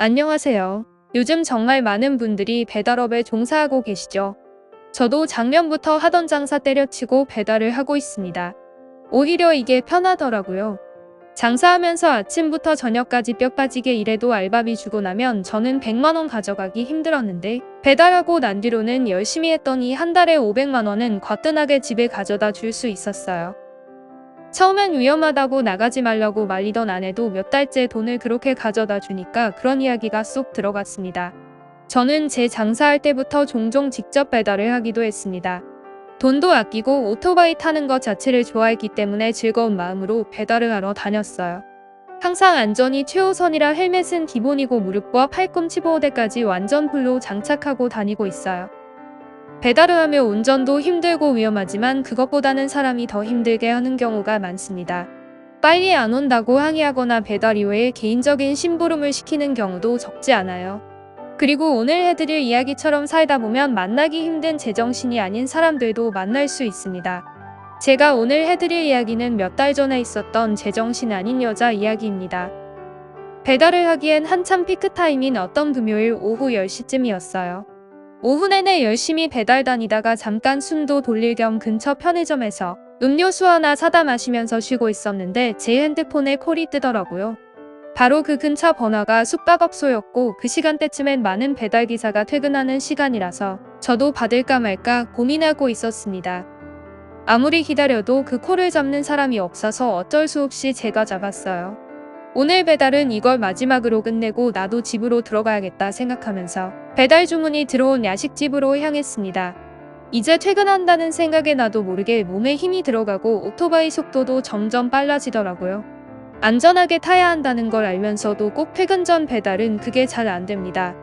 안녕하세요. 요즘 정말 많은 분들이 배달업에 종사하고 계시죠? 저도 작년부터 하던 장사 때려치고 배달을 하고 있습니다. 오히려 이게 편하더라고요. 장사하면서 아침부터 저녁까지 뼈 빠지게 일해도 알바비 주고 나면 저는 100만 원 가져가기 힘들었는데 배달하고 난 뒤로는 열심히 했더니 한 달에 500만 원은 거뜬하게 집에 가져다 줄 수 있었어요. 처음엔 위험하다고 나가지 말라고 말리던 아내도 몇 달째 돈을 그렇게 가져다 주니까 그런 이야기가 쏙 들어갔습니다. 저는 제 장사할 때부터 종종 직접 배달을 하기도 했습니다. 돈도 아끼고 오토바이 타는 것 자체를 좋아했기 때문에 즐거운 마음으로 배달을 하러 다녔어요. 항상 안전이 최우선이라 헬멧은 기본이고 무릎과 팔꿈치 보호대까지 완전 풀로 장착하고 다니고 있어요. 배달을 하며 운전도 힘들고 위험하지만 그것보다는 사람이 더 힘들게 하는 경우가 많습니다. 빨리 안 온다고 항의하거나 배달 이외에 개인적인 심부름을 시키는 경우도 적지 않아요. 그리고 오늘 해드릴 이야기처럼 살다 보면 만나기 힘든 제정신이 아닌 사람들도 만날 수 있습니다. 제가 오늘 해드릴 이야기는 몇 달 전에 있었던 제정신 아닌 여자 이야기입니다. 배달을 하기엔 한참 피크타임인 어떤 금요일 오후 10시쯤이었어요. 오후 내내 열심히 배달 다니다가 잠깐 숨도 돌릴 겸 근처 편의점에서 음료수 하나 사다 마시면서 쉬고 있었는데 제 핸드폰에 콜이 뜨더라고요. 바로 그 근처 번화가 숙박업소였고 그 시간대쯤엔 많은 배달기사가 퇴근하는 시간이라서 저도 받을까 말까 고민하고 있었습니다. 아무리 기다려도 그 콜을 잡는 사람이 없어서 어쩔 수 없이 제가 잡았어요. 오늘 배달은 이걸 마지막으로 끝내고 나도 집으로 들어가야겠다 생각하면서 배달 주문이 들어온 야식집으로 향했습니다. 이제 퇴근한다는 생각에 나도 모르게 몸에 힘이 들어가고 오토바이 속도도 점점 빨라지더라고요. 안전하게 타야 한다는 걸 알면서도 꼭 퇴근 전 배달은 그게 잘 안 됩니다.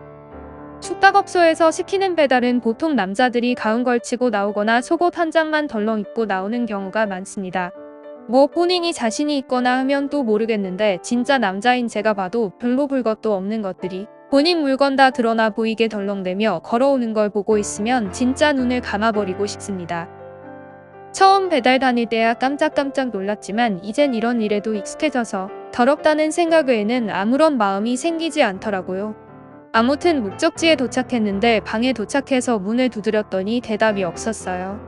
숙박업소에서 시키는 배달은 보통 남자들이 가운 걸치고 나오거나 속옷 한 장만 덜렁 입고 나오는 경우가 많습니다. 뭐 본인이 자신이 있거나 하면 또 모르겠는데 진짜 남자인 제가 봐도 별로 볼 것도 없는 것들이 본인 물건 다 드러나 보이게 덜렁대며 걸어오는 걸 보고 있으면 진짜 눈을 감아버리고 싶습니다. 처음 배달 다닐 때야 깜짝깜짝 놀랐지만 이젠 이런 일에도 익숙해져서 더럽다는 생각 외에는 아무런 마음이 생기지 않더라고요. 아무튼 목적지에 도착했는데 방에 도착해서 문을 두드렸더니 대답이 없었어요.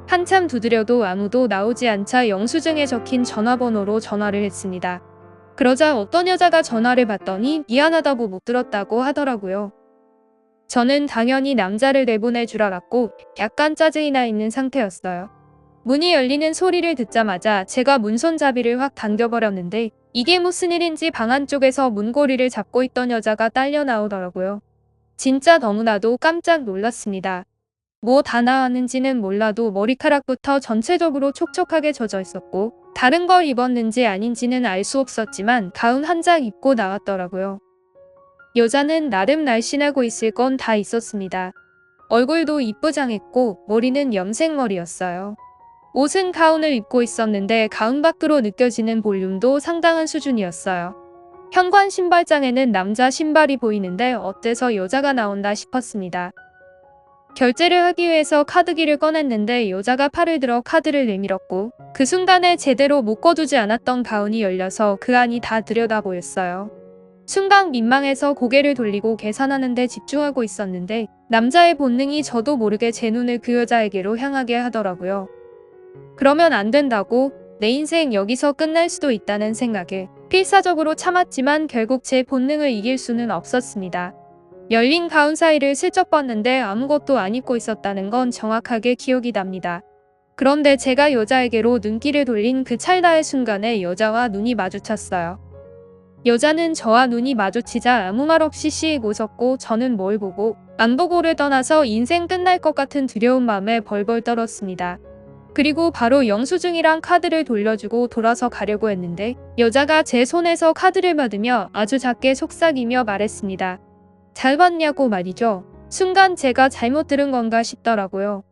한참 두드려도 아무도 나오지 않자 영수증에 적힌 전화번호로 전화를 했습니다. 그러자 어떤 여자가 전화를 받더니 미안하다고 못 들었다고 하더라고요. 저는 당연히 남자를 내보낼 줄 알았고 약간 짜증이 나 있는 상태였어요. 문이 열리는 소리를 듣자마자 제가 문손잡이를 확 당겨버렸는데 이게 무슨 일인지 방 안쪽에서 문고리를 잡고 있던 여자가 딸려 나오더라고요. 진짜 너무나도 깜짝 놀랐습니다. 뭐 다 나왔는지는 몰라도 머리카락부터 전체적으로 촉촉하게 젖어 있었고 다른 걸 입었는지 아닌지는 알 수 없었지만 가운 한 장 입고 나왔더라고요. 여자는 나름 날씬하고 있을 건 다 있었습니다. 얼굴도 이쁘장했고 머리는 염색머리였어요. 옷은 가운을 입고 있었는데 가운 밖으로 느껴지는 볼륨도 상당한 수준이었어요. 현관 신발장에는 남자 신발이 보이는데 어째서 여자가 나온다 싶었습니다. 결제를 하기 위해서 카드기를 꺼냈는데 여자가 팔을 들어 카드를 내밀었고 그 순간에 제대로 묶어두지 않았던 가운이 열려서 그 안이 다 들여다 보였어요. 순간 민망해서 고개를 돌리고 계산하는 데 집중하고 있었는데 남자의 본능이 저도 모르게 제 눈을 그 여자에게로 향하게 하더라고요. 그러면 안 된다고 내 인생 여기서 끝날 수도 있다는 생각에 필사적으로 참았지만 결국 제 본능을 이길 수는 없었습니다. 열린 가운 사이를 슬쩍 봤는데 아무것도 안 입고 있었다는 건 정확하게 기억이 납니다. 그런데 제가 여자에게로 눈길을 돌린 그 찰나의 순간에 여자와 눈이 마주쳤어요. 여자는 저와 눈이 마주치자 아무 말 없이 씩 웃었고 저는 뭘 보고 안 보고를 떠나서 인생 끝날 것 같은 두려운 마음에 벌벌 떨었습니다. 그리고 바로 영수증이랑 카드를 돌려주고 돌아서 가려고 했는데 여자가 제 손에서 카드를 받으며 아주 작게 속삭이며 말했습니다. 잘 봤냐고 말이죠. 순간 제가 잘못 들은 건가 싶더라고요.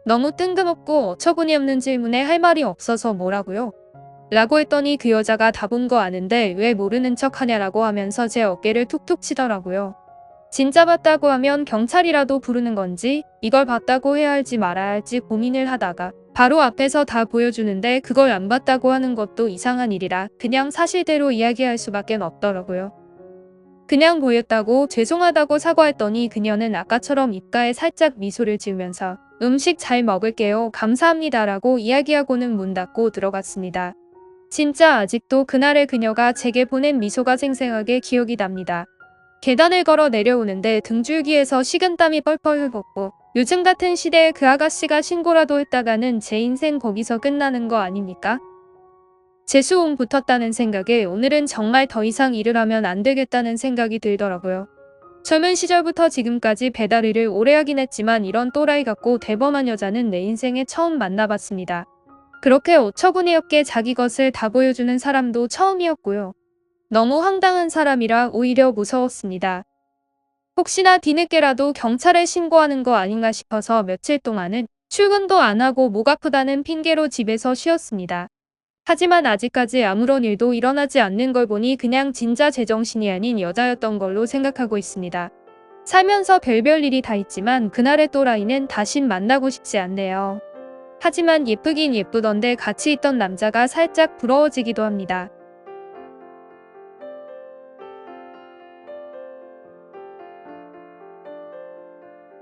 너무 뜬금없고 어처구니 없는 질문에 할 말이 없어서 뭐라고요? 라고 했더니 그 여자가 다 본 거 아는데 왜 모르는 척 하냐라고 하면서 제 어깨를 툭툭 치더라고요. 진짜 봤다고 하면 경찰이라도 부르는 건지 이걸 봤다고 해야 할지 말아야 할지 고민을 하다가 바로 앞에서 다 보여주는데 그걸 안 봤다고 하는 것도 이상한 일이라 그냥 사실대로 이야기할 수밖에 없더라고요. 그냥 보였다고 죄송하다고 사과했더니 그녀는 아까처럼 입가에 살짝 미소를 지으면서 음식 잘 먹을게요. 감사합니다라고 이야기하고는 문 닫고 들어갔습니다. 진짜 아직도 그날의 그녀가 제게 보낸 미소가 생생하게 기억이 납니다. 계단을 걸어 내려오는데 등줄기에서 식은땀이 뻘뻘 흘렀고 요즘 같은 시대에 그 아가씨가 신고라도 했다가는 제 인생 거기서 끝나는 거 아닙니까? 재수옹 붙었다는 생각에 오늘은 정말 더 이상 일을 하면 안 되겠다는 생각이 들더라고요. 젊은 시절부터 지금까지 배달 일을 오래 하긴 했지만 이런 또라이 같고 대범한 여자는 내 인생에 처음 만나봤습니다. 그렇게 어처구니 없게 자기 것을 다 보여주는 사람도 처음이었고요. 너무 황당한 사람이라 오히려 무서웠습니다. 혹시나 뒤늦게라도 경찰에 신고하는 거 아닌가 싶어서 며칠 동안은 출근도 안 하고 목 아프다는 핑계로 집에서 쉬었습니다. 하지만 아직까지 아무런 일도 일어나지 않는 걸 보니 그냥 진짜 제정신이 아닌 여자였던 걸로 생각하고 있습니다. 살면서 별별 일이 다 있지만 그날의 또라이는 다신 만나고 싶지 않네요. 하지만 예쁘긴 예쁘던데 같이 있던 남자가 살짝 부러워지기도 합니다.